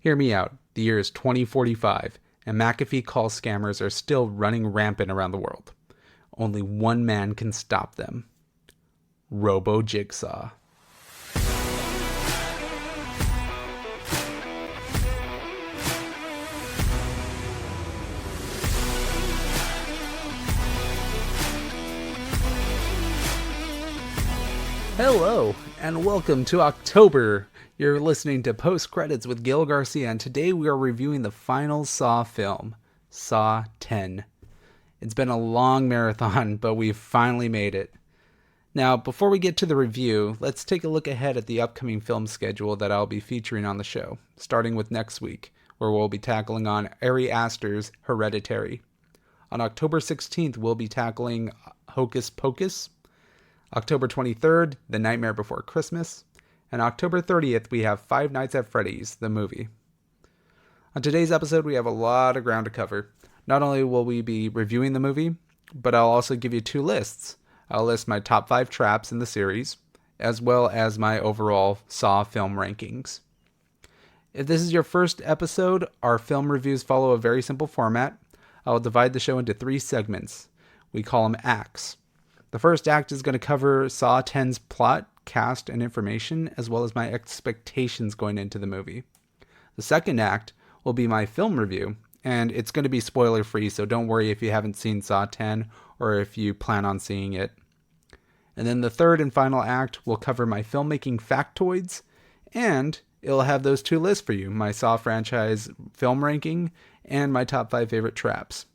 Hear me out. The year is 2045, and McAfee call scammers are still running rampant around the world. Only one man can stop them. Robo-Jigsaw. Hello, and welcome to October. You're listening to Post Credits with Gil Garcia, and today we are reviewing the final Saw film, Saw 10. It's been a long marathon, but we've finally made it. Now, before we get to the review, let's take a look ahead at the upcoming film schedule that I'll be featuring on the show, starting with next week, where we'll be tackling on Ari Aster's Hereditary. On October 16th, we'll be tackling Hocus Pocus. October 23rd, The Nightmare Before Christmas. And October 30th, we have Five Nights at Freddy's, the movie. On today's episode, we have a lot of ground to cover. Not only will we be reviewing the movie, but I'll also give you two lists. I'll list my top 5 traps in the series, as well as my overall Saw film rankings. If this is your first episode, our film reviews follow a very simple format. I'll divide the show into 3 segments. We call them acts. The first act is going to cover Saw 10's plot, cast, and information, as well as my expectations going into the movie. The second act will be my film review, and it's going to be spoiler-free, so don't worry if you haven't seen Saw 10 or if you plan on seeing it. And then the third and final act will cover my filmmaking factoids, and it'll have those 2 lists for you, my Saw franchise film ranking and my top 5 favorite traps.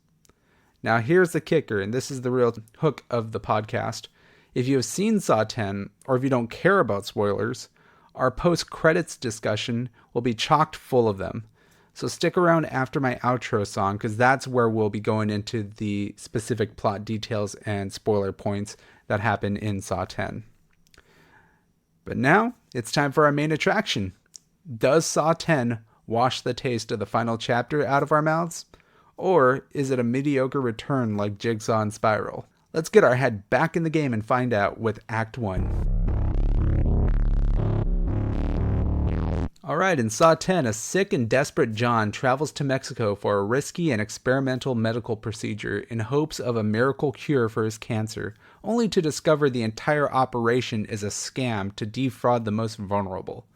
Now here's the kicker, and this is the real hook of the podcast. If you have seen Saw 10, or if you don't care about spoilers, our post-credits discussion will be chocked full of them. So stick around after my outro song, because that's where we'll be going into the specific plot details and spoiler points that happen in Saw 10. But now, it's time for our main attraction. Does Saw 10 wash the taste of the final chapter out of our mouths? Or is it a mediocre return like Jigsaw and Spiral? Let's get our head back in the game and find out with Act 1. Alright, in Saw 10, a sick and desperate John travels to Mexico for a risky and experimental medical procedure in hopes of a miracle cure for his cancer, only to discover the entire operation is a scam to defraud the most vulnerable.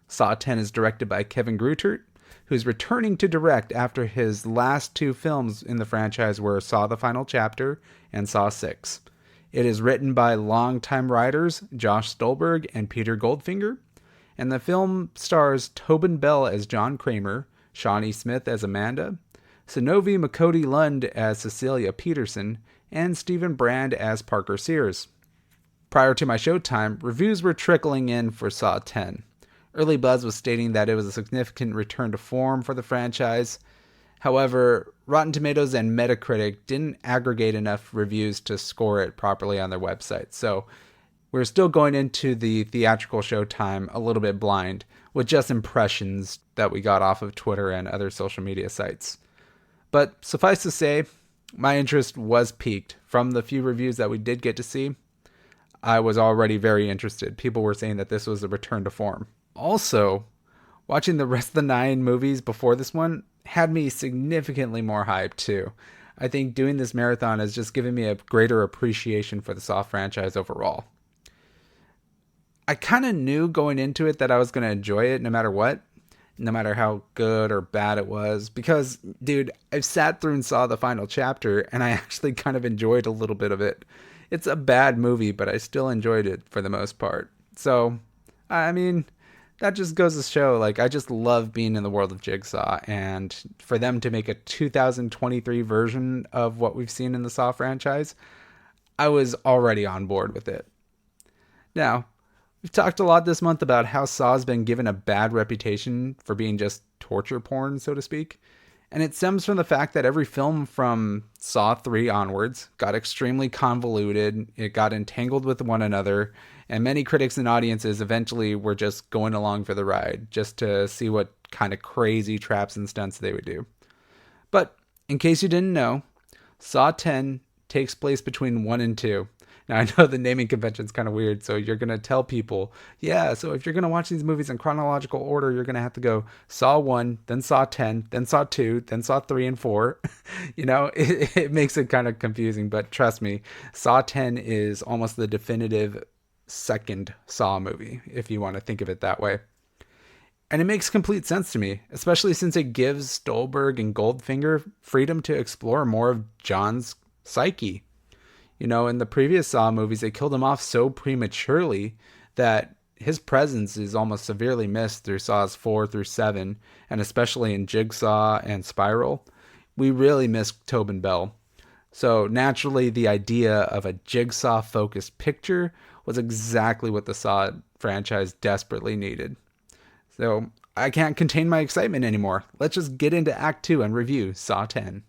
Saw 10 is directed by Kevin Greutert, who's returning to direct after his last 2 films in the franchise were Saw the Final Chapter and Saw 6. It is written by longtime writers Josh Stolberg and Peter Goldfinger, and the film stars Tobin Bell as John Kramer, Shawnee Smith as Amanda, Sonovi Makodi Lund as Cecilia Peterson, and Stephen Brand as Parker Sears. Prior to my showtime, reviews were trickling in for Saw 10. Early buzz was stating that it was a significant return to form for the franchise. However, Rotten Tomatoes and Metacritic didn't aggregate enough reviews to score it properly on their website. So we're still going into the theatrical showtime a little bit blind with just impressions that we got off of Twitter and other social media sites. But suffice to say, my interest was piqued. From the few reviews that we did get to see, I was already very interested. People were saying that this was a return to form. Also, watching the rest of the 9 movies before this one had me significantly more hyped too. I think doing this marathon has just given me a greater appreciation for the Saw franchise overall. I kind of knew going into it that I was going to enjoy it no matter what, no matter how good or bad it was, because, dude, I've sat through and saw the final chapter, and I actually kind of enjoyed a little bit of it. It's a bad movie, but I still enjoyed it for the most part. So, I mean, that just goes to show, like, I just love being in the world of Jigsaw, and for them to make a 2023 version of what we've seen in the Saw franchise, I was already on board with it. Now, we've talked a lot this month about how Saw's been given a bad reputation for being just torture porn, so to speak, and it stems from the fact that every film from Saw 3 onwards got extremely convoluted, it got entangled with one another, and many critics and audiences eventually were just going along for the ride, just to see what kind of crazy traps and stunts they would do. But, in case you didn't know, Saw 10 takes place between 1 and 2. Now, I know the naming convention is kind of weird, so you're going to tell people, yeah, so if you're going to watch these movies in chronological order, you're going to have to go Saw 1, then Saw 10, then Saw 2, then Saw 3 and 4. It makes it kind of confusing, but trust me, Saw 10 is almost the definitive second Saw movie, if you want to think of it that way. And it makes complete sense to me, especially since it gives Stolberg and Goldfinger freedom to explore more of John's psyche. In the previous Saw movies, they killed him off so prematurely that his presence is almost severely missed through Saws 4 through 7, and especially in Jigsaw and Spiral. We really miss Tobin Bell. So naturally, the idea of a Jigsaw-focused picture was exactly what the Saw franchise desperately needed. So I can't contain my excitement anymore. Let's just get into Act 2 and review Saw 10.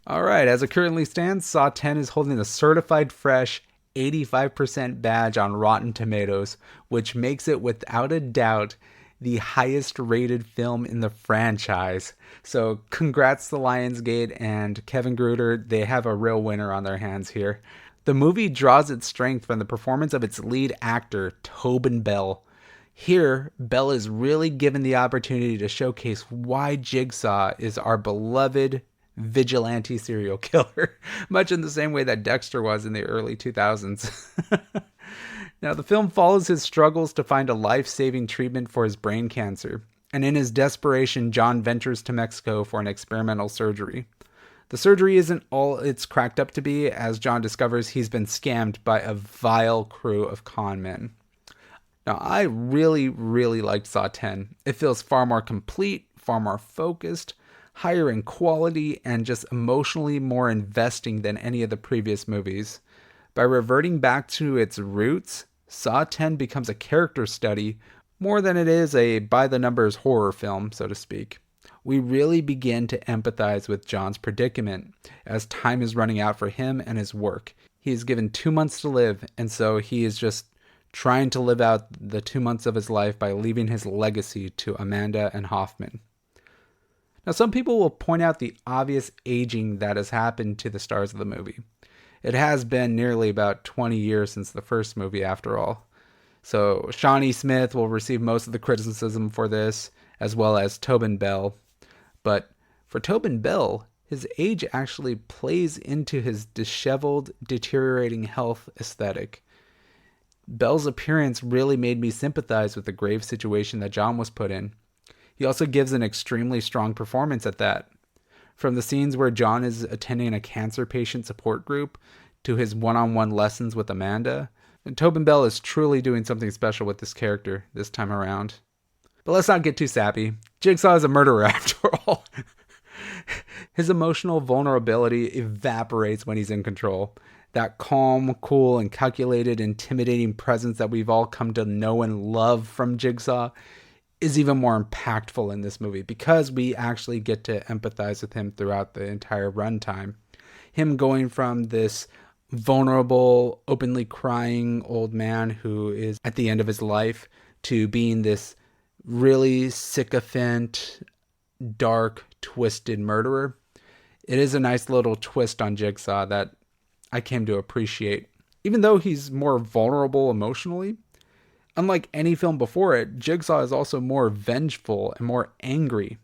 Alright, as it currently stands, Saw 10 is holding a certified fresh 85% badge on Rotten Tomatoes, which makes it without a doubt the highest rated film in the franchise. So congrats to Lionsgate and Kevin Gruder, they have a real winner on their hands here. The movie draws its strength from the performance of its lead actor, Tobin Bell. Here, Bell is really given the opportunity to showcase why Jigsaw is our beloved vigilante serial killer, much in the same way that Dexter was in the early 2000s. Now, the film follows his struggles to find a life-saving treatment for his brain cancer, and in his desperation, John ventures to Mexico for an experimental surgery. The surgery isn't all it's cracked up to be, as John discovers he's been scammed by a vile crew of con men. Now, I really, really liked Saw 10. It feels far more complete, far more focused, higher in quality, and just emotionally more investing than any of the previous movies. By reverting back to its roots, Saw 10 becomes a character study more than it is a by-the-numbers horror film, so to speak. We really begin to empathize with John's predicament, as time is running out for him and his work. He is given 2 months to live, and so he is just trying to live out the 2 months of his life by leaving his legacy to Amanda and Hoffman. Now, some people will point out the obvious aging that has happened to the stars of the movie. It has been nearly about 20 years since the first movie, after all. So Shawnee Smith will receive most of the criticism for this, as well as Tobin Bell. But for Tobin Bell, his age actually plays into his disheveled, deteriorating health aesthetic. Bell's appearance really made me sympathize with the grave situation that John was put in. He also gives an extremely strong performance at that. From the scenes where John is attending a cancer patient support group to his one-on-one lessons with Amanda, and Tobin Bell is truly doing something special with this character this time around. But let's not get too sappy. Jigsaw is a murderer after all. His emotional vulnerability evaporates when he's in control. That calm, cool, and calculated, intimidating presence that we've all come to know and love from Jigsaw is even more impactful in this movie because we actually get to empathize with him throughout the entire runtime. Him going from this vulnerable, openly crying old man who is at the end of his life to being this really sycophant, dark, twisted murderer. It is a nice little twist on Jigsaw that I came to appreciate. Even though he's more vulnerable emotionally, unlike any film before it, Jigsaw is also more vengeful and more angry.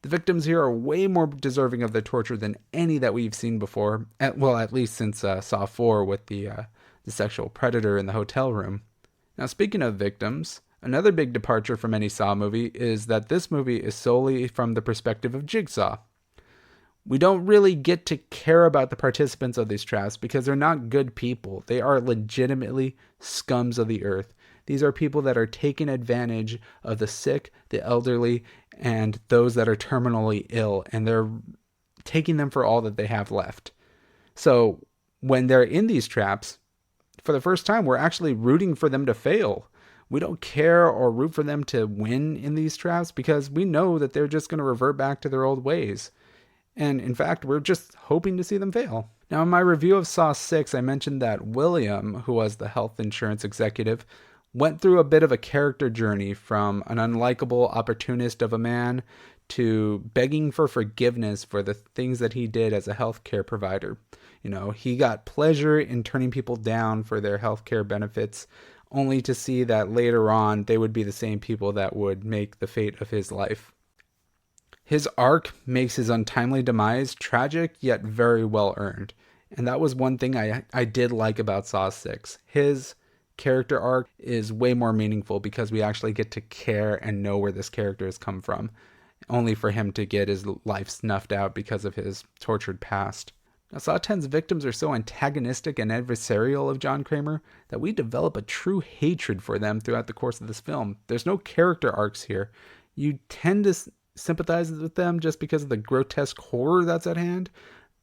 The victims here are way more deserving of the torture than any that we've seen before. At least since Saw 4 with the sexual predator in the hotel room. Now, speaking of victims, another big departure from any Saw movie is that this movie is solely from the perspective of Jigsaw. We don't really get to care about the participants of these traps because they're not good people. They are legitimately scums of the earth. These are people that are taking advantage of the sick, the elderly, and those that are terminally ill, and they're taking them for all that they have left. So when they're in these traps, for the first time, we're actually rooting for them to fail. We don't care or root for them to win in these traps because we know that they're just going to revert back to their old ways. And in fact, we're just hoping to see them fail. Now, in my review of Saw 6, I mentioned that William, who was the health insurance executive, went through a bit of a character journey from an unlikable opportunist of a man to begging for forgiveness for the things that he did as a healthcare provider. You know, he got pleasure in turning people down for their healthcare benefits, only to see that later on they would be the same people that would make the fate of his life. His arc makes his untimely demise tragic yet very well earned. And that was one thing I did like about Saw 6. His character arc is way more meaningful because we actually get to care and know where this character has come from, only for him to get his life snuffed out because of his tortured past. Now, Saw 10's victims are so antagonistic and adversarial of John Kramer that we develop a true hatred for them throughout the course of this film. There's no character arcs here. You tend to sympathize with them just because of the grotesque horror that's at hand.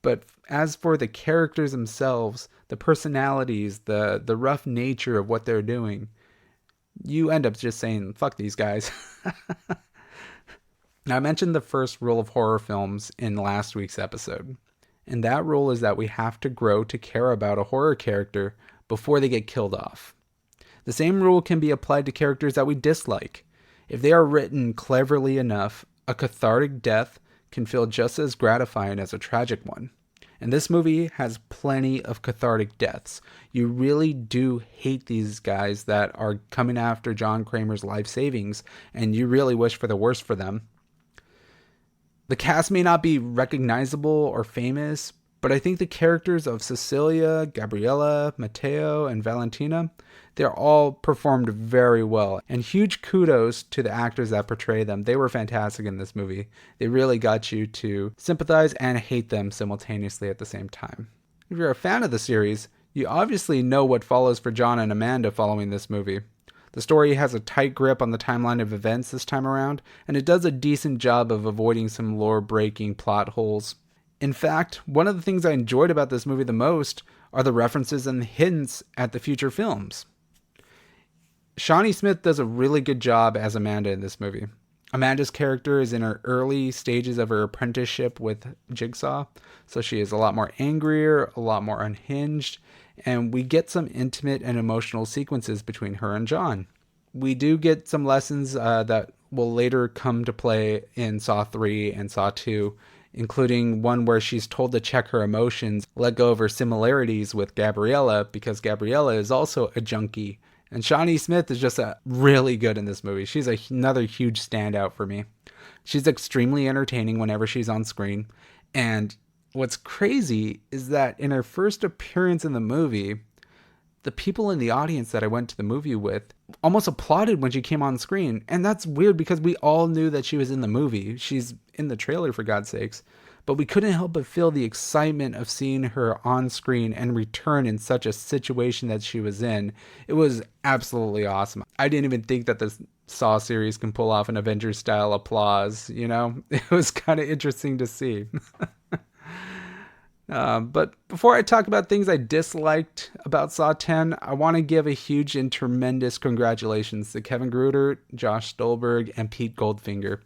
But as for the characters themselves, the personalities, the rough nature of what they're doing, you end up just saying, fuck these guys. Now, I mentioned the first rule of horror films in last week's episode. And that rule is that we have to grow to care about a horror character before they get killed off. The same rule can be applied to characters that we dislike. If they are written cleverly enough, a cathartic death can feel just as gratifying as a tragic one. And this movie has plenty of cathartic deaths. You really do hate these guys that are coming after John Kramer's life savings, and you really wish for the worst for them. The cast may not be recognizable or famous, but I think the characters of Cecilia, Gabriella, Matteo, and Valentina, they're all performed very well. And huge kudos to the actors that portray them. They were fantastic in this movie. They really got you to sympathize and hate them simultaneously at the same time. If you're a fan of the series, you obviously know what follows for John and Amanda following this movie. The story has a tight grip on the timeline of events this time around, and it does a decent job of avoiding some lore-breaking plot holes. In fact, one of the things I enjoyed about this movie the most are the references and hints at the future films. Shawnee Smith does a really good job as Amanda in this movie. Amanda's character is in her early stages of her apprenticeship with Jigsaw, so she is a lot more angrier, a lot more unhinged, and we get some intimate and emotional sequences between her and John. We do get some lessons that will later come to play in Saw 3 and Saw 2, including one where she's told to check her emotions, let go of her similarities with Gabriella, because Gabriella is also a junkie. And Shawnee Smith is just really good in this movie. She's another huge standout for me. She's extremely entertaining whenever she's on screen. And what's crazy is that in her first appearance in the movie, the people in the audience that I went to the movie with almost applauded when she came on screen. And that's weird because we all knew that she was in the movie. She's in the trailer, for God's sakes. But we couldn't help but feel the excitement of seeing her on screen and return in such a situation that she was in. It was absolutely awesome. I didn't even think that the Saw series can pull off an Avengers-style applause, you know? It was kind of interesting to see. But before I talk about things I disliked about Saw 10, I want to give a huge and tremendous congratulations to Kevin Gruder, Josh Stolberg, and Pete Goldfinger.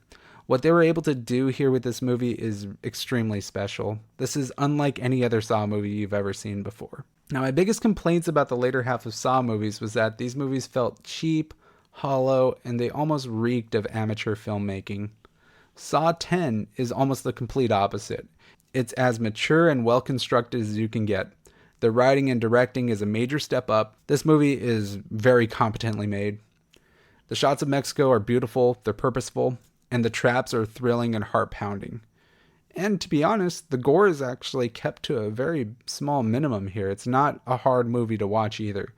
What they were able to do here with this movie is extremely special. This is unlike any other Saw movie you've ever seen before. Now, my biggest complaints about the later half of Saw movies was that these movies felt cheap, hollow, and they almost reeked of amateur filmmaking. Saw 10 is almost the complete opposite. It's as mature and well-constructed as you can get. The writing and directing is a major step up. This movie is very competently made. The shots of Mexico are beautiful, they're purposeful, and the traps are thrilling and heart-pounding. And to be honest, the gore is actually kept to a very small minimum here. It's not a hard movie to watch either.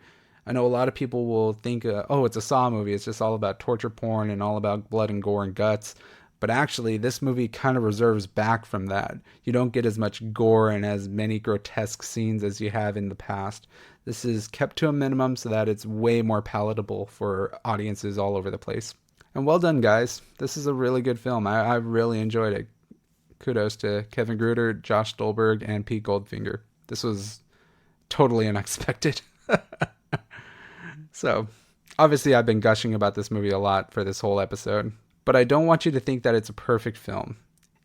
I know a lot of people will think, oh, it's a Saw movie. It's just all about torture porn and all about blood and gore and guts. But actually, this movie kind of reserves back from that. You don't get as much gore and as many grotesque scenes as you have in the past. This is kept to a minimum so that it's way more palatable for audiences all over the place. And well done, guys. This is a really good film. I really enjoyed it. Kudos to Kevin Gruder, Josh Stolberg, and Pete Goldfinger. This was totally unexpected. So, obviously I've been gushing about this movie a lot for this whole episode, but I don't want you to think that it's a perfect film.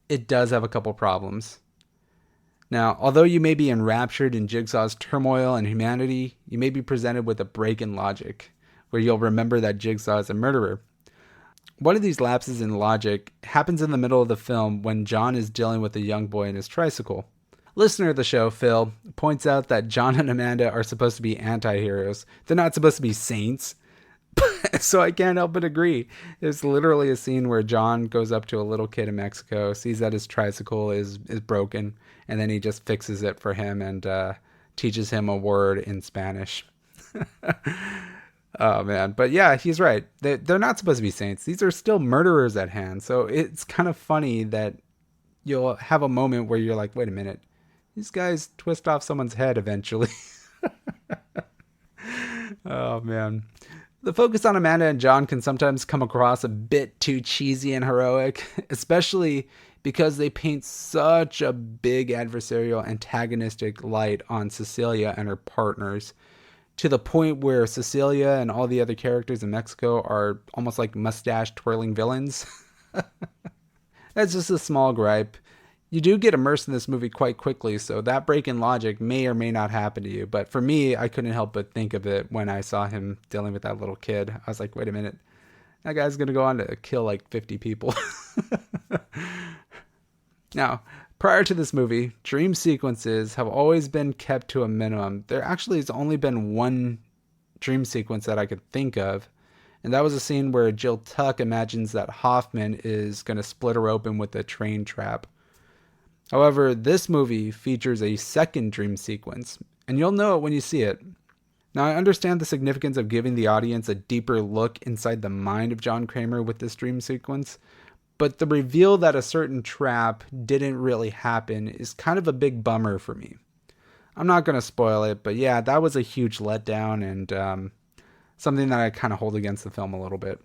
It does have a couple problems. Now, although you may be enraptured in Jigsaw's turmoil and humanity, you may be presented with a break in logic, where you'll remember that Jigsaw is a murderer. One of these lapses in logic happens in the middle of the film when John is dealing with a young boy and his tricycle. Listener of the show, Phil, points out that John and Amanda are supposed to be anti-heroes. They're not supposed to be saints. So I can't help but agree. There's literally a scene where John goes up to a little kid in Mexico, sees that his tricycle is broken, and then he just fixes it for him and teaches him a word in Spanish. Oh man, but yeah, he's right. They're not supposed to be saints. These are still murderers at hand. So it's kind of funny that you'll have a moment where you're like, wait a minute, these guys twist off someone's head eventually. Oh man. The focus on Amanda and John can sometimes come across a bit too cheesy and heroic, especially because they paint such a big adversarial antagonistic light on Cecilia and her partners, to the point where Cecilia and all the other characters in Mexico are almost like mustache twirling villains. That's just a small gripe. You do get immersed in this movie quite quickly, so that break in logic may or may not happen to you. But for me, I couldn't help but think of it when I saw him dealing with that little kid. I was like, wait a minute, that guy's going to go on to kill like 50 people. Now, prior to this movie, dream sequences have always been kept to a minimum. There actually has only been one dream sequence that I could think of, and that was a scene where Jill Tuck imagines that Hoffman is going to split her open with a train trap. However, this movie features a second dream sequence, and you'll know it when you see it. Now, I understand the significance of giving the audience a deeper look inside the mind of John Kramer with this dream sequence, but the reveal that a certain trap didn't really happen is kind of a big bummer for me. I'm not going to spoil it, but yeah, that was a huge letdown and something that I kind of hold against the film a little bit.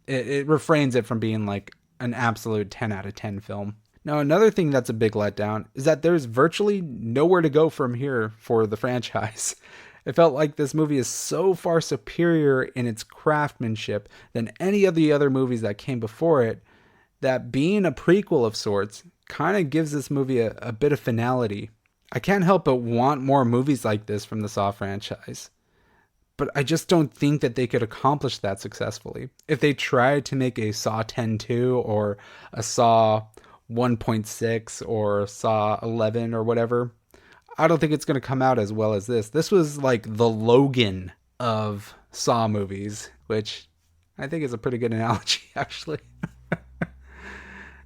It refrains it from being like an absolute 10 out of 10 film. Now, another thing that's a big letdown is that there's virtually nowhere to go from here for the franchise. It felt like this movie is so far superior in its craftsmanship than any of the other movies that came before it, that being a prequel of sorts kind of gives this movie a bit of finality. I can't help but want more movies like this from the Saw franchise, but I just don't think that they could accomplish that successfully. If they tried to make a Saw 10-2 or a Saw 1.6 or Saw 11 or whatever, I don't think it's going to come out as well as this. This was like the Logan of Saw movies, which I think is a pretty good analogy, actually.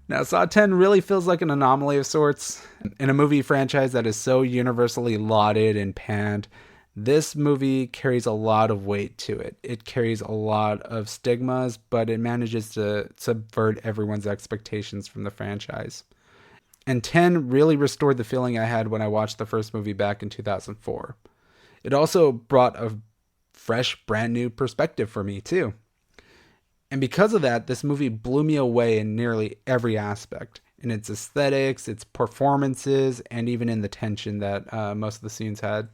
Now, Saw 10 really feels like an anomaly of sorts. In a movie franchise that is so universally lauded and panned, this movie carries a lot of weight to it. It carries a lot of stigmas, but it manages to subvert everyone's expectations from the franchise. And 10 really restored the feeling I had when I watched the first movie back in 2004. It also brought a fresh, brand new perspective for me, too. And because of that, this movie blew me away in nearly every aspect. In its aesthetics, its performances, and even in the tension that most of the scenes had.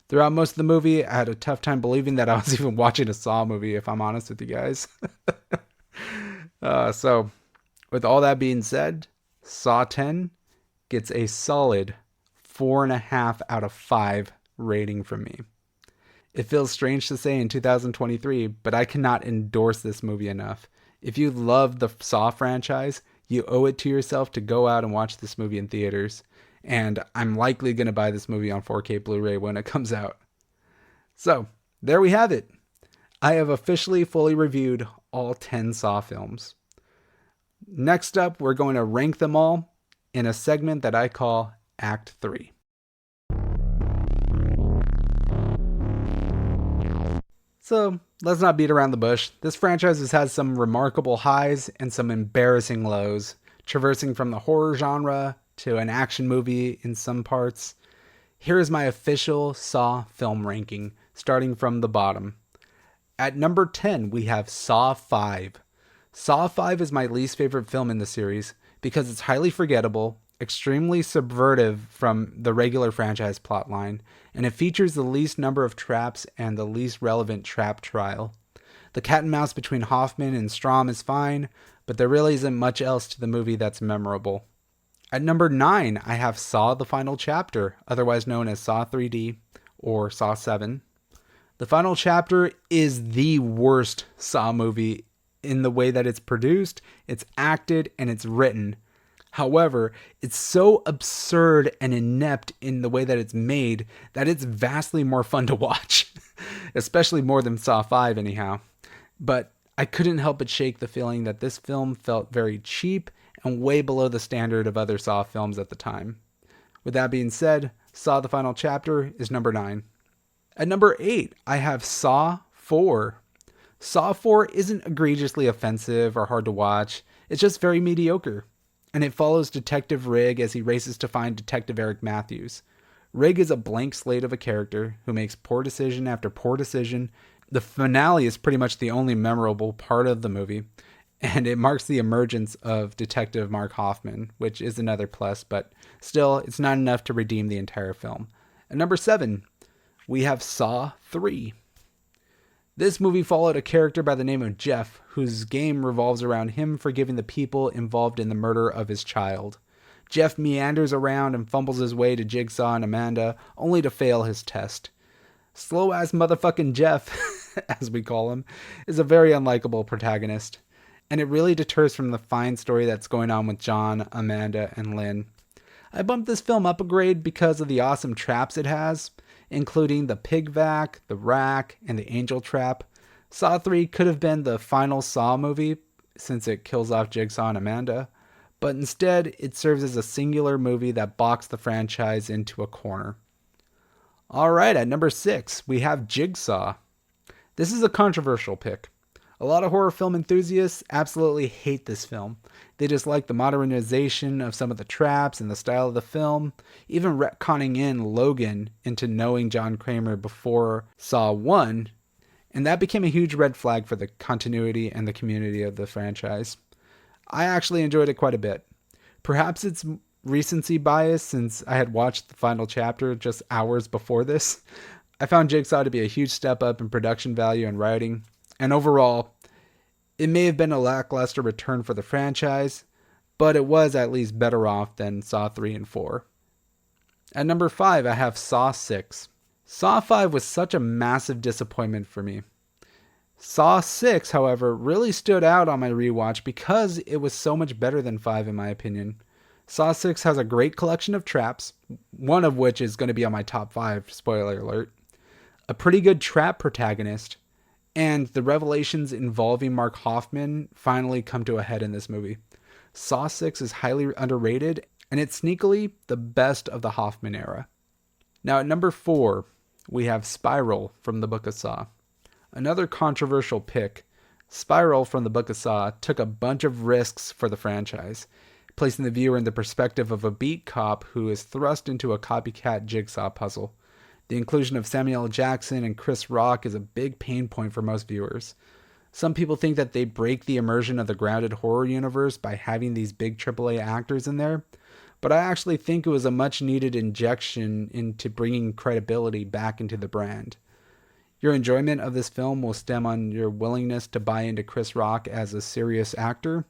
Throughout most of the movie, I had a tough time believing that I was even watching a Saw movie, if I'm honest with you guys. So, with all that being said, Saw 10 gets a solid 4.5 out of 5 rating from me. It feels strange to say in 2023, but I cannot endorse this movie enough. If you love the Saw franchise, you owe it to yourself to go out and watch this movie in theaters. And I'm likely going to buy this movie on 4K Blu-ray when it comes out. So, there we have it. I have officially fully reviewed all 10 Saw films. Next up, we're going to rank them all in a segment that I call Act 3. So, let's not beat around the bush. This franchise has had some remarkable highs and some embarrassing lows, traversing from the horror genre to an action movie in some parts. Here is my official Saw film ranking, starting from the bottom. At number 10, we have Saw 5. Saw 5 is my least favorite film in the series because it's highly forgettable, extremely subversive from the regular franchise plotline, and it features the least number of traps and the least relevant trap trial. The cat and mouse between Hoffman and Strahm is fine, but there really isn't much else to the movie that's memorable. At number 9, I have Saw the Final Chapter, otherwise known as Saw 3D or Saw 7. The Final Chapter is the worst Saw movie in the way that it's produced, it's acted, and it's written. However, it's so absurd and inept in the way that it's made that it's vastly more fun to watch, especially more than Saw 5 anyhow. But I couldn't help but shake the feeling that this film felt very cheap and way below the standard of other Saw films at the time. With that being said, Saw the Final Chapter is number 9. At number 8, I have Saw 4. Saw 4 isn't egregiously offensive or hard to watch, it's just very mediocre. And it follows Detective Rigg as he races to find Detective Eric Matthews. Rigg is a blank slate of a character who makes poor decision after poor decision. The finale is pretty much the only memorable part of the movie, and it marks the emergence of Detective Mark Hoffman, which is another plus, but still, it's not enough to redeem the entire film. At number 7, we have Saw 3. This movie followed a character by the name of Jeff, whose game revolves around him forgiving the people involved in the murder of his child. Jeff meanders around and fumbles his way to Jigsaw and Amanda, only to fail his test. Slow-ass motherfucking Jeff, as we call him, is a very unlikable protagonist, and it really deters from the fine story that's going on with John, Amanda, and Lynn. I bumped this film up a grade because of the awesome traps it has, including the pig vac, the rack, and the angel trap. Saw 3 could have been the final Saw movie, since it kills off Jigsaw and Amanda, but instead it serves as a singular movie that boxed the franchise into a corner. Alright, at number 6, we have Jigsaw. This is a controversial pick. A lot of horror film enthusiasts absolutely hate this film. They dislike the modernization of some of the traps and the style of the film, even retconning in Logan into knowing John Kramer before Saw 1, and that became a huge red flag for the continuity and the community of the franchise. I actually enjoyed it quite a bit. Perhaps it's recency bias since I had watched the final chapter just hours before this. I found Jigsaw to be a huge step up in production value and writing, and overall, it may have been a lackluster return for the franchise, but it was at least better off than Saw 3 and 4. At number 5, I have Saw 6. Saw 5 was such a massive disappointment for me. Saw 6, however, really stood out on my rewatch because it was so much better than 5 in my opinion. Saw 6 has a great collection of traps, one of which is going to be on my top 5, spoiler alert, a pretty good trap protagonist, and the revelations involving Mark Hoffman finally come to a head in this movie. Saw 6 is highly underrated, and it's sneakily the best of the Hoffman era. Now at number 4, we have Spiral from the Book of Saw. Another controversial pick, Spiral from the Book of Saw took a bunch of risks for the franchise, placing the viewer in the perspective of a beat cop who is thrust into a copycat jigsaw puzzle. The inclusion of Samuel L. Jackson and Chris Rock is a big pain point for most viewers. Some people think that they break the immersion of the grounded horror universe by having these big AAA actors in there, but I actually think it was a much needed injection into bringing credibility back into the brand. Your enjoyment of this film will stem on your willingness to buy into Chris Rock as a serious actor.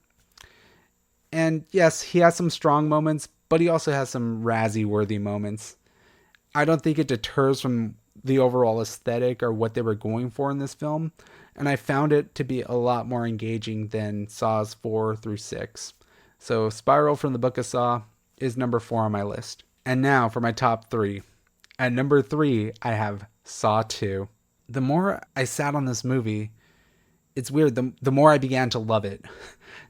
And yes, he has some strong moments, but he also has some Razzie-worthy moments. I don't think it deters from the overall aesthetic or what they were going for in this film, and I found it to be a lot more engaging than Saws 4 through 6. So Spiral from the Book of Saw is number 4 on my list. And now for my top 3. At number 3, I have Saw 2. The more I sat on this movie, it's weird, the more I began to love it.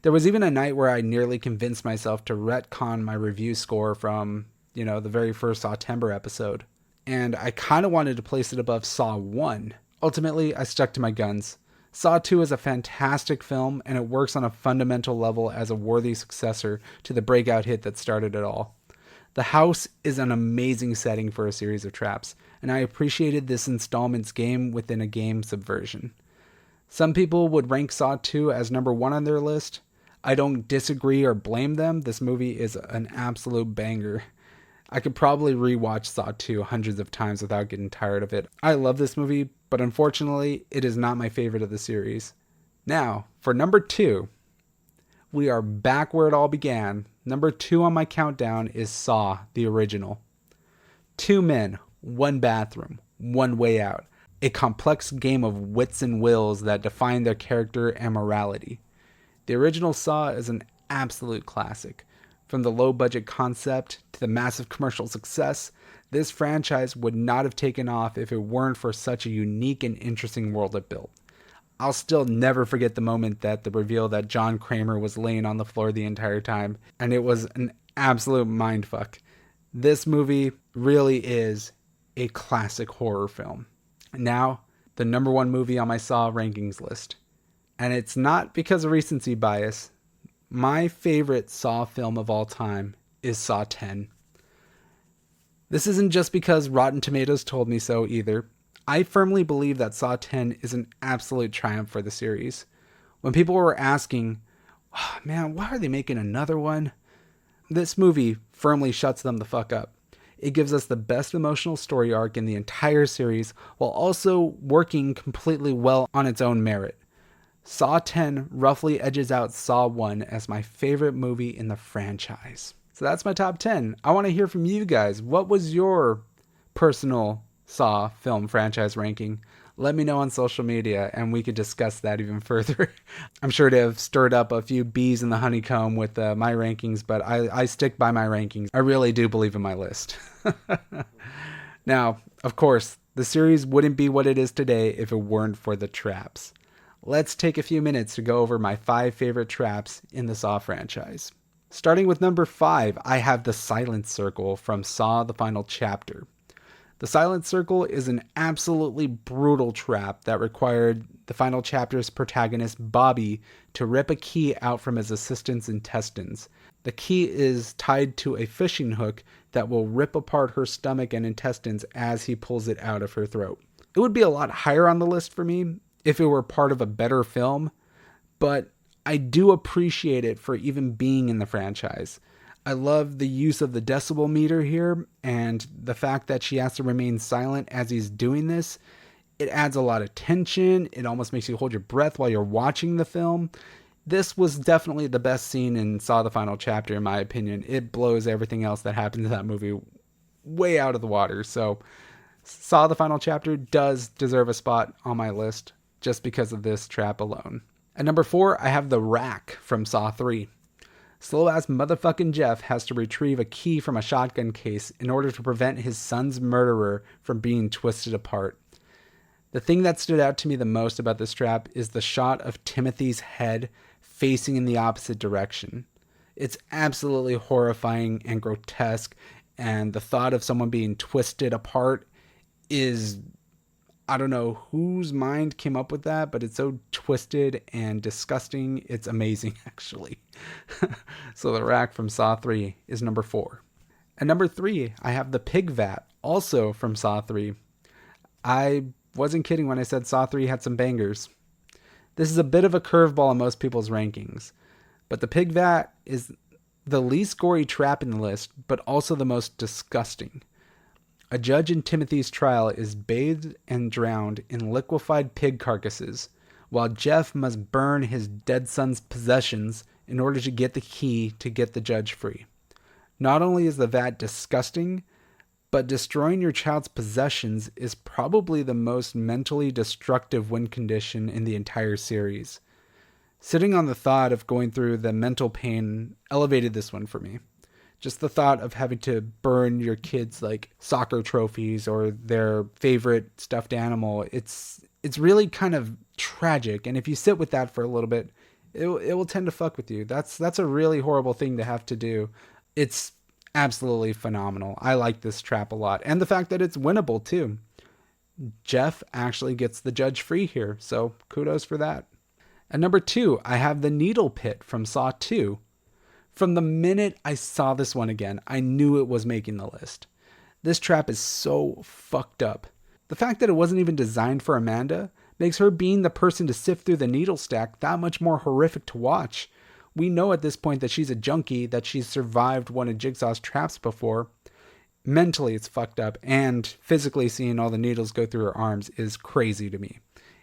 There was even a night where I nearly convinced myself to retcon my review score from, the very first Sawtember episode. And I kind of wanted to place it above Saw 1. Ultimately, I stuck to my guns. Saw 2 is a fantastic film, and it works on a fundamental level as a worthy successor to the breakout hit that started it all. The house is an amazing setting for a series of traps, and I appreciated this installment's game within a game subversion. Some people would rank Saw 2 as number 1 on their list. I don't disagree or blame them. This movie is an absolute banger. I could probably rewatch Saw 2 hundreds of times without getting tired of it. I love this movie, but unfortunately, it is not my favorite of the series. Now, for number 2, we are back where it all began. Number 2 on my countdown is Saw, the original. 2 men, 1 bathroom, 1 way out. a complex game of wits and wills that define their character and morality. The original Saw is an absolute classic. From the low budget concept to the massive commercial success, this franchise would not have taken off if it weren't for such a unique and interesting world it built. I'll still never forget the moment that the reveal that John Kramer was laying on the floor the entire time, and it was an absolute mindfuck. This movie really is a classic horror film. Now, the number one movie on my Saw rankings list. And it's not because of recency bias. My favorite Saw film of all time is Saw 10. This isn't just because Rotten Tomatoes told me so either. I firmly believe that Saw 10 is an absolute triumph for the series. When people were asking, oh, man, why are they making another one? This movie firmly shuts them the fuck up. It gives us the best emotional story arc in the entire series while also working completely well on its own merit. Saw 10 roughly edges out Saw 1 as my favorite movie in the franchise. So that's my top 10. I want to hear from you guys. What was your personal Saw film franchise ranking? Let me know on social media and we could discuss that even further. I'm sure to have stirred up a few bees in the honeycomb with my rankings, but I stick by my rankings. I really do believe in my list. Now, of course, the series wouldn't be what it is today if it weren't for the traps. Let's take a few minutes to go over my 5 favorite traps in the Saw franchise. Starting with number 5, I have the Silent Circle from Saw: The Final Chapter. The Silent Circle is an absolutely brutal trap that required the final chapter's protagonist, Bobby, to rip a key out from his assistant's intestines. The key is tied to a fishing hook that will rip apart her stomach and intestines as he pulls it out of her throat. It would be a lot higher on the list for me if it were part of a better film, but I do appreciate it for even being in the franchise. I love the use of the decibel meter here, and the fact that she has to remain silent as he's doing this. It adds a lot of tension. It almost makes you hold your breath while you're watching the film. This was definitely the best scene in Saw: The Final Chapter, in my opinion. It blows everything else that happens in that movie way out of the water. So Saw: The Final Chapter does deserve a spot on my list just because of this trap alone. At number 4, I have the rack from Saw 3. Slow-ass motherfucking Jeff has to retrieve a key from a shotgun case in order to prevent his son's murderer from being twisted apart. The thing that stood out to me the most about this trap is the shot of Timothy's head facing in the opposite direction. It's absolutely horrifying and grotesque, and the thought of someone being twisted apart is... I don't know whose mind came up with that, but it's so twisted and disgusting. It's amazing, actually. So the rack from Saw 3 is number 4. At number 3, I have the pig vat, also from Saw 3. I wasn't kidding when I said Saw 3 had some bangers. This is a bit of a curveball in most people's rankings, but the pig vat is the least gory trap in the list, but also the most disgusting. A judge in Timothy's trial is bathed and drowned in liquefied pig carcasses, while Jeff must burn his dead son's possessions in order to get the key to get the judge free. Not only is the vat disgusting, but destroying your child's possessions is probably the most mentally destructive win condition in the entire series. Sitting on the thought of going through the mental pain elevated this one for me. Just the thought of having to burn your kids' like soccer trophies or their favorite stuffed animal, it's really kind of tragic. And if you sit with that for a little bit, it will tend to fuck with you. That's a really horrible thing to have to do. It's absolutely phenomenal. I like this trap a lot. And the fact that it's winnable too. Jeff actually gets the judge free here, so kudos for that. At number 2, I have the needle pit from Saw 2. From the minute I saw this one again, I knew it was making the list. This trap is so fucked up. The fact that it wasn't even designed for Amanda makes her being the person to sift through the needle stack that much more horrific to watch. We know at this point that she's a junkie, that she's survived one of Jigsaw's traps before. Mentally, it's fucked up, and physically seeing all the needles go through her arms is crazy to me.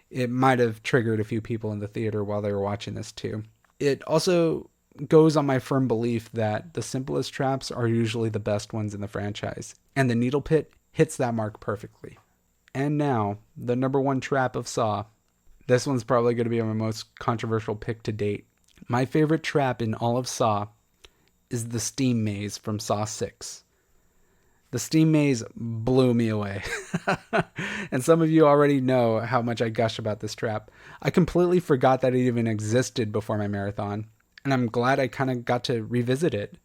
It might have triggered a few people in the theater while they were watching this too. It also goes on my firm belief that the simplest traps are usually the best ones in the franchise, and the needle pit hits that mark perfectly. And now, the number one trap of Saw. This one's probably going to be my most controversial pick to date. My favorite trap in all of Saw is the steam maze from Saw 6. The steam maze blew me away. And some of you already know how much I gush about this trap. I completely forgot that it even existed before my marathon, and I'm glad I kind of got to revisit it.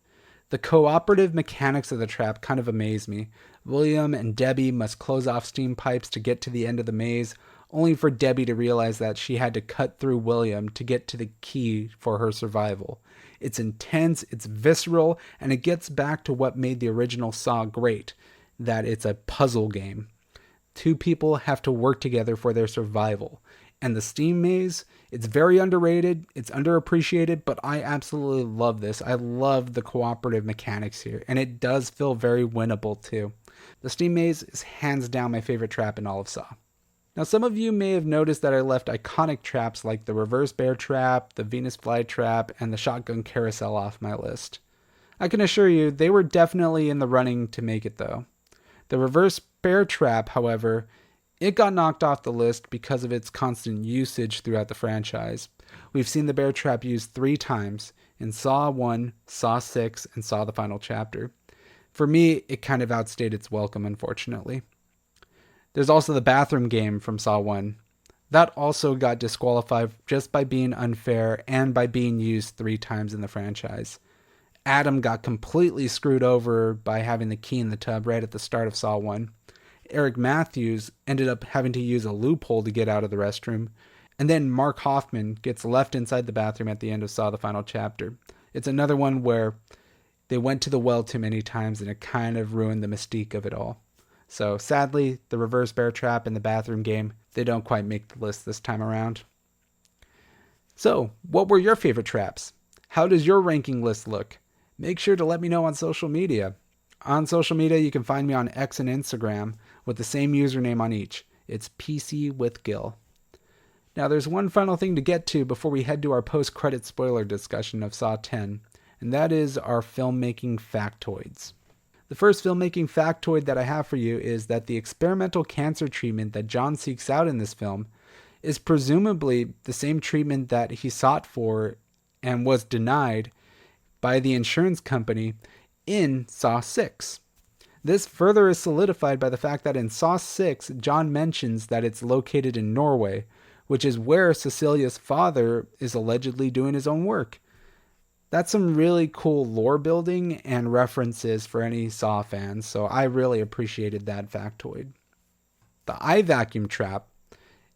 The cooperative mechanics of the trap kind of amaze me. William and Debbie must close off steam pipes to get to the end of the maze, only for Debbie to realize that she had to cut through William to get to the key for her survival. It's intense, it's visceral, and it gets back to what made the original Saw great, that it's a puzzle game. Two people have to work together for their survival. And the steam maze, it's very underrated, it's underappreciated, but I absolutely love this. I love the cooperative mechanics here, and it does feel very winnable too. The steam maze is hands down my favorite trap in all of Saw. Now, some of you may have noticed that I left iconic traps like the reverse bear trap, the Venus fly trap, and the shotgun carousel off my list. I can assure you they were definitely in the running to make it though. The reverse bear trap, however, it got knocked off the list because of its constant usage throughout the franchise. We've seen the bear trap used 3 times in Saw 1, Saw 6, and Saw the Final Chapter. For me, it kind of outstayed its welcome, unfortunately. There's also the bathroom game from Saw 1. That also got disqualified just by being unfair and by being used 3 times in the franchise. Adam got completely screwed over by having the key in the tub right at the start of Saw 1. Eric Matthews ended up having to use a loophole to get out of the restroom. And then Mark Hoffman gets left inside the bathroom at the end of Saw the Final Chapter. It's another one where they went to the well too many times and it kind of ruined the mystique of it all. So sadly, the reverse bear trap and the bathroom game, they don't quite make the list this time around. So, what were your favorite traps? How does your ranking list look? Make sure to let me know on social media. On social media, you can find me on X and Instagram with the same username on each. It's PC with Gil. Now, there's one final thing to get to before we head to our post-credit spoiler discussion of Saw 10, and that is our filmmaking factoids. The first filmmaking factoid that I have for you is that the experimental cancer treatment that John seeks out in this film is presumably the same treatment that he sought for and was denied by the insurance company in Saw 6. This further is solidified by the fact that in Saw 6, John mentions that it's located in Norway, which is where Cecilia's father is allegedly doing his own work. That's some really cool lore building and references for any Saw fans, so I really appreciated that factoid. The eye vacuum trap.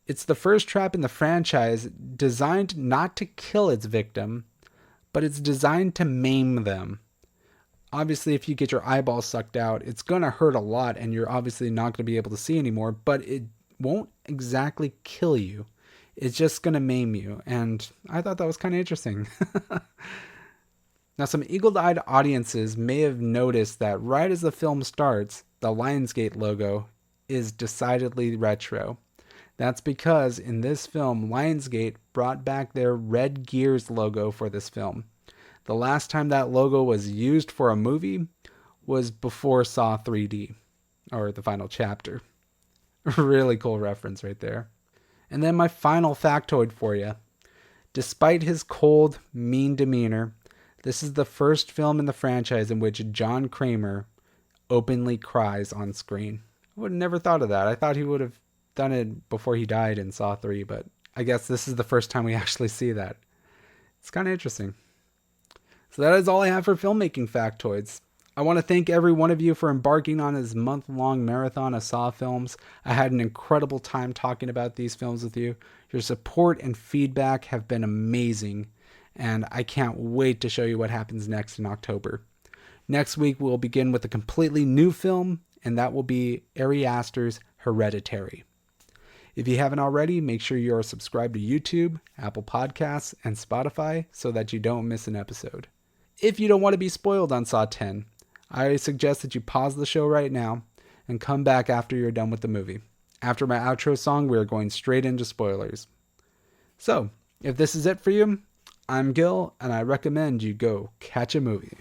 It's the first trap in the franchise designed not to kill its victim, but it's designed to maim them. Obviously, if you get your eyeball sucked out, it's going to hurt a lot and you're obviously not going to be able to see anymore, but it won't exactly kill you. It's just going to maim you, and I thought that was kind of interesting. Now, some eagle-eyed audiences may have noticed that right as the film starts, the Lionsgate logo is decidedly retro. That's because in this film, Lionsgate brought back their Red Gears logo for this film. The last time that logo was used for a movie was before Saw 3D, or the final chapter. Really cool reference right there. And then my final factoid for you. Despite his cold, mean demeanor, this is the first film in the franchise in which John Kramer openly cries on screen. I would have never thought of that. I thought he would have done it before he died in Saw 3, but I guess this is the first time we actually see that. It's kind of interesting. So that is all I have for filmmaking factoids. I want to thank every one of you for embarking on this month-long marathon of Saw films. I had an incredible time talking about these films with you. Your support and feedback have been amazing, and I can't wait to show you what happens next in October. Next week, we'll begin with a completely new film, and that will be Ari Aster's Hereditary. If you haven't already, make sure you are subscribed to YouTube, Apple Podcasts, and Spotify so that you don't miss an episode. If you don't want to be spoiled on Saw 10, I suggest that you pause the show right now and come back after you're done with the movie. After my outro song, we are going straight into spoilers. So, if this is it for you, I'm Gil, and I recommend you go catch a movie.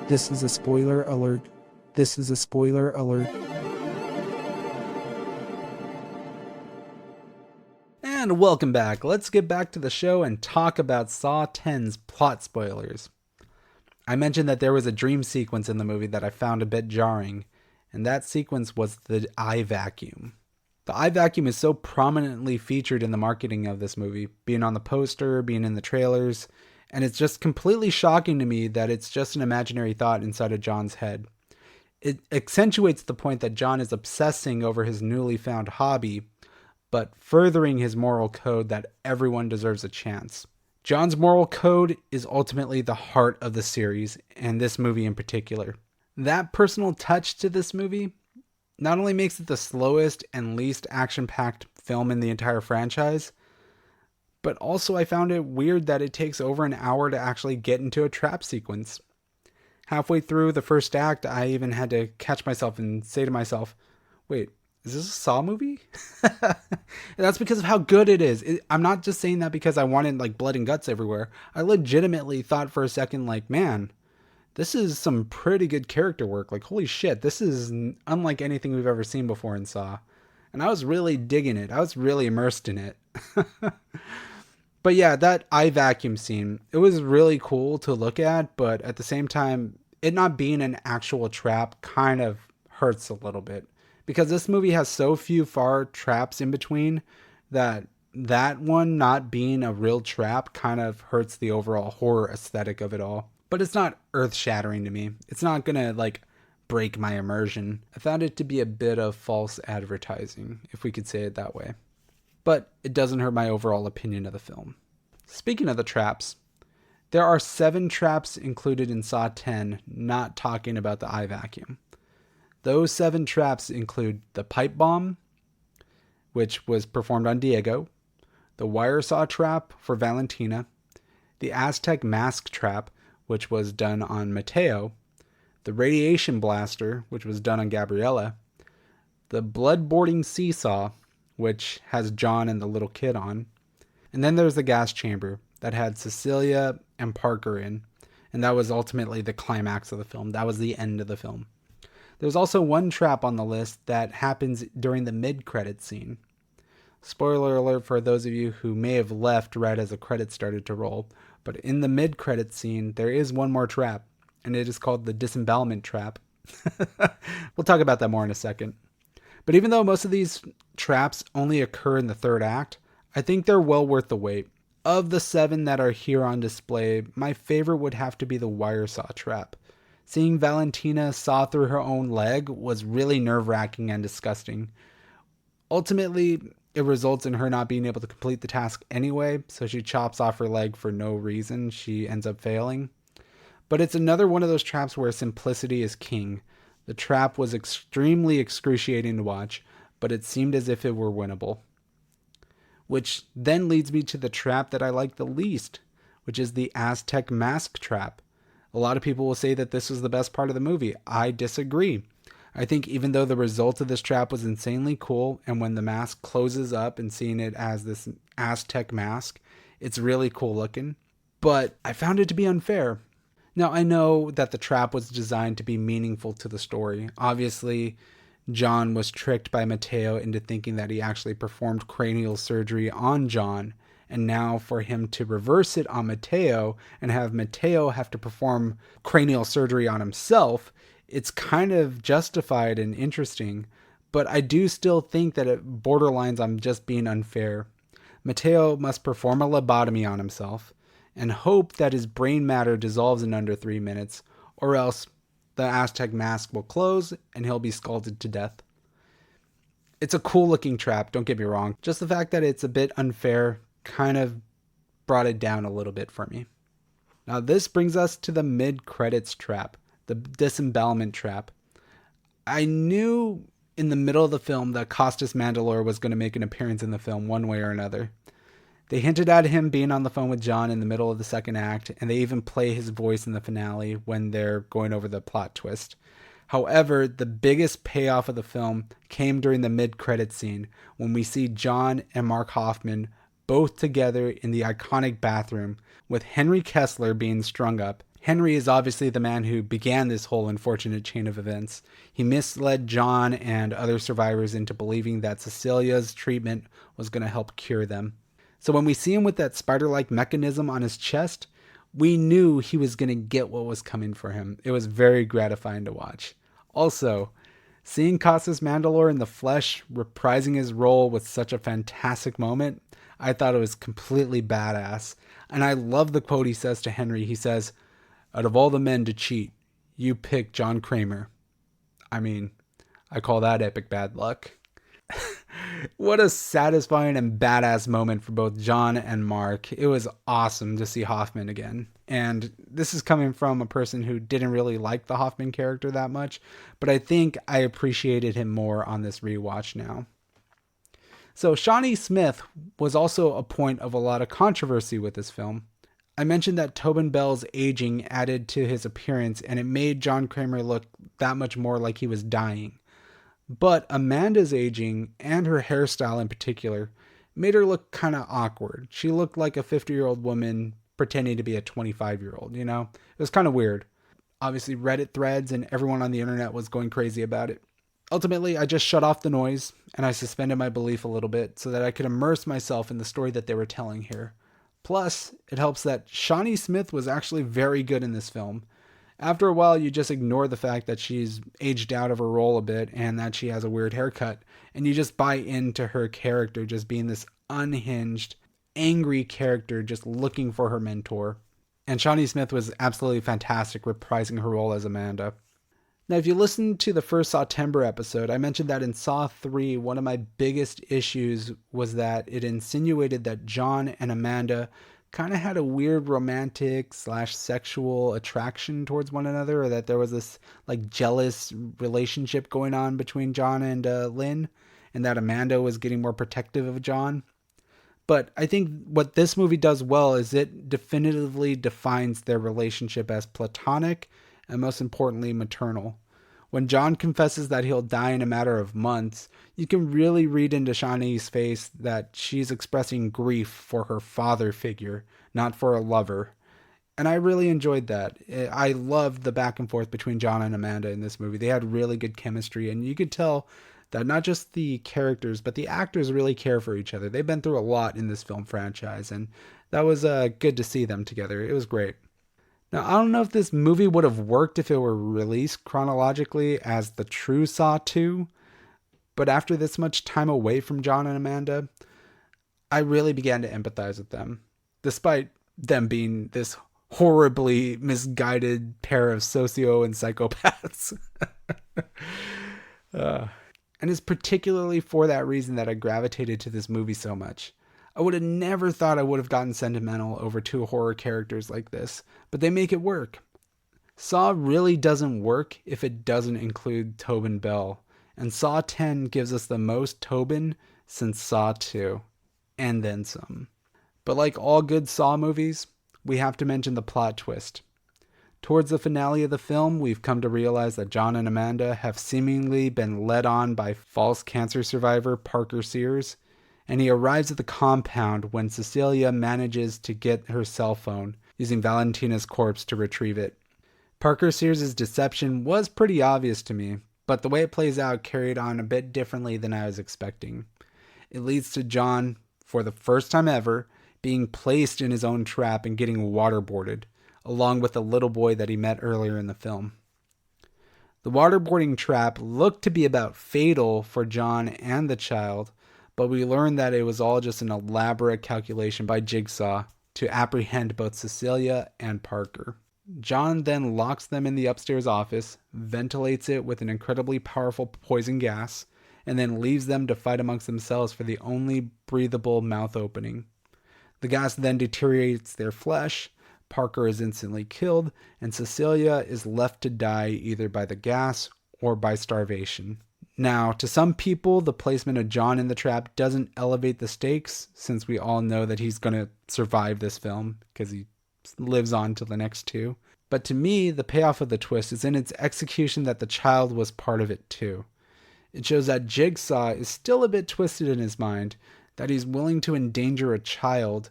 This is a spoiler alert. This is a spoiler alert. And welcome back. Let's get back to the show and talk about Saw X's plot spoilers. I mentioned that there was a dream sequence in the movie that I found a bit jarring, and that sequence was the eye vacuum. The eye vacuum is so prominently featured in the marketing of this movie, being on the poster, being in the trailers, and it's just completely shocking to me that it's just an imaginary thought inside of John's head. It accentuates the point that John is obsessing over his newly found hobby, but furthering his moral code that everyone deserves a chance. John's moral code is ultimately the heart of the series, and this movie in particular. That personal touch to this movie not only makes it the slowest and least action-packed film in the entire franchise, but also I found it weird that it takes over an hour to actually get into a trap sequence. Halfway through the first act, I even had to catch myself and say to myself, wait, is this a Saw movie? And that's because of how good it is. I'm not just saying that because I wanted like blood and guts everywhere. I legitimately thought for a second like, man, this is some pretty good character work. Like, holy shit, this is unlike anything we've ever seen before in Saw. And I was really digging it. I was really immersed in it. But yeah, that eye vacuum scene, it was really cool to look at, but at the same time, it not being an actual trap kind of hurts a little bit. Because this movie has so few far traps in between that one not being a real trap kind of hurts the overall horror aesthetic of it all. But it's not earth-shattering to me. It's not gonna like break my immersion. I found it to be a bit of false advertising, if we could say it that way. But it doesn't hurt my overall opinion of the film. Speaking of the traps, there are 7 traps included in Saw X, not talking about the eye vacuum. Those 7 traps include the pipe bomb, which was performed on Diego, the wire saw trap for Valentina, the Aztec mask trap, which was done on Mateo, the radiation blaster, which was done on Gabriella, the blood-boarding seesaw, which has John and the little kid on, and then there's the gas chamber that had Cecilia and Parker in, and that was ultimately the climax of the film. That was the end of the film. There's also one trap on the list that happens during the mid-credits scene. Spoiler alert for those of you who may have left right as the credits started to roll, but in the mid-credits scene, there is one more trap, and it is called the disembowelment trap. We'll talk about that more in a second. But even though most of these traps only occur in the third act, I think they're well worth the wait. Of the 7 that are here on display, my favorite would have to be the wire saw trap. Seeing Valentina saw through her own leg was really nerve-wracking and disgusting. Ultimately, it results in her not being able to complete the task anyway, so she chops off her leg for no reason. She ends up failing. But it's another one of those traps where simplicity is king. The trap was extremely excruciating to watch, but it seemed as if it were winnable. Which then leads me to the trap that I like the least, which is the Aztec mask trap. A lot of people will say that this was the best part of the movie. I disagree. I think even though the result of this trap was insanely cool, and when the mask closes up and seeing it as this Aztec mask, it's really cool looking, but I found it to be unfair. Now, I know that the trap was designed to be meaningful to the story. Obviously, John was tricked by Mateo into thinking that he actually performed cranial surgery on John, and now for him to reverse it on Mateo and have Mateo have to perform cranial surgery on himself, it's kind of justified and interesting, but I do still think that it borderlines on just being unfair. Mateo must perform a lobotomy on himself and hope that his brain matter dissolves in under 3 minutes, or else the Aztec mask will close and he'll be scalded to death. It's a cool looking trap, don't get me wrong. Just the fact that it's a bit unfair kind of brought it down a little bit for me. Now this brings us to the mid-credits trap, the disembowelment trap. I knew in the middle of the film that Costas Mandylor was going to make an appearance in the film one way or another. They hinted at him being on the phone with John in the middle of the second act, and they even play his voice in the finale when they're going over the plot twist. However, the biggest payoff of the film came during the mid-credits scene when we see John and Mark Hoffman both together in the iconic bathroom with Henry Kessler being strung up. Henry is obviously the man who began this whole unfortunate chain of events. He misled John and other survivors into believing that Cecilia's treatment was going to help cure them. So when we see him with that spider-like mechanism on his chest, we knew he was going to get what was coming for him. It was very gratifying to watch. Also, seeing Costas Mandylor in the flesh reprising his role with such a fantastic moment, I thought it was completely badass. And I love the quote he says to Henry. He says, "Out of all the men to cheat, you picked John Kramer." I mean, I call that epic bad luck. What a satisfying and badass moment for both John and Mark. It was awesome to see Hoffman again. And this is coming from a person who didn't really like the Hoffman character that much, but I think I appreciated him more on this rewatch now. So Shawnee Smith was also a point of a lot of controversy with this film. I mentioned that Tobin Bell's aging added to his appearance, and it made John Kramer look that much more like he was dying. But Amanda's aging, and her hairstyle in particular, made her look kind of awkward. She looked like a 50-year-old woman pretending to be a 25-year-old, you know? It was kind of weird. Obviously, Reddit threads and everyone on the internet was going crazy about it. Ultimately, I just shut off the noise, and I suspended my belief a little bit so that I could immerse myself in the story that they were telling here. Plus, it helps that Shawnee Smith was actually very good in this film. After a while, you just ignore the fact that she's aged out of her role a bit and that she has a weird haircut, and you just buy into her character just being this unhinged, angry character just looking for her mentor. And Shawnee Smith was absolutely fantastic reprising her role as Amanda. Now, if you listen to the first Sawtember episode, I mentioned that in Saw 3, one of my biggest issues was that it insinuated that John and Amanda kind of had a weird romantic / sexual attraction towards one another, or that there was this like jealous relationship going on between John and Lynn, and that Amanda was getting more protective of John. But I think what this movie does well is it definitively defines their relationship as platonic and, most importantly, maternal. When John confesses that he'll die in a matter of months, you can really read into Shawnee's face that she's expressing grief for her father figure, not for a lover. And I really enjoyed that. I loved the back and forth between John and Amanda in this movie. They had really good chemistry, and you could tell that not just the characters, but the actors really care for each other. They've been through a lot in this film franchise, and that was good to see them together. It was great. Now, I don't know if this movie would have worked if it were released chronologically as the true Saw 2, but after this much time away from John and Amanda, I really began to empathize with them, despite them being this horribly misguided pair of socio and psychopaths. And it's particularly for that reason that I gravitated to this movie so much. I would have never thought I would have gotten sentimental over two horror characters like this, but they make it work. Saw really doesn't work if it doesn't include Tobin Bell, and Saw 10 gives us the most Tobin since Saw 2, and then some. But like all good Saw movies, we have to mention the plot twist. Towards the finale of the film, we've come to realize that John and Amanda have seemingly been led on by false cancer survivor Parker Sears, and he arrives at the compound when Cecilia manages to get her cell phone, using Valentina's corpse to retrieve it. Parker Sears' deception was pretty obvious to me, but the way it plays out carried on a bit differently than I was expecting. It leads to John, for the first time ever, being placed in his own trap and getting waterboarded, along with the little boy that he met earlier in the film. The waterboarding trap looked to be about fatal for John and the child, but we learned that it was all just an elaborate calculation by Jigsaw to apprehend both Cecilia and Parker. John then locks them in the upstairs office, ventilates it with an incredibly powerful poison gas, and then leaves them to fight amongst themselves for the only breathable mouth opening. The gas then deteriorates their flesh, Parker is instantly killed, and Cecilia is left to die either by the gas or by starvation. Now, to some people, the placement of John in the trap doesn't elevate the stakes, since we all know that he's going to survive this film, because he lives on to the next two. But to me, the payoff of the twist is in its execution that the child was part of it too. It shows that Jigsaw is still a bit twisted in his mind, that he's willing to endanger a child,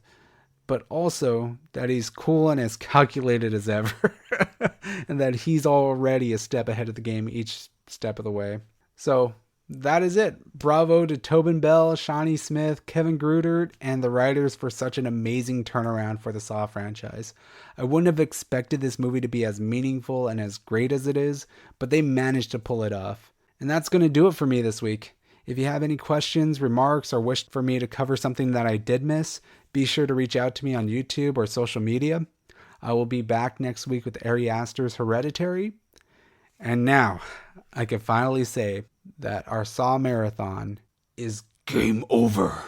but also that he's cool and as calculated as ever, and that he's already a step ahead of the game each step of the way. So that is it. Bravo to Tobin Bell, Shawnee Smith, Kevin Grutert, and the writers for such an amazing turnaround for the Saw franchise. I wouldn't have expected this movie to be as meaningful and as great as it is, but they managed to pull it off. And that's going to do it for me this week. If you have any questions, remarks, or wish for me to cover something that I did miss, be sure to reach out to me on YouTube or social media. I will be back next week with Ari Aster's Hereditary. And now, I can finally say that our Saw Marathon is game over.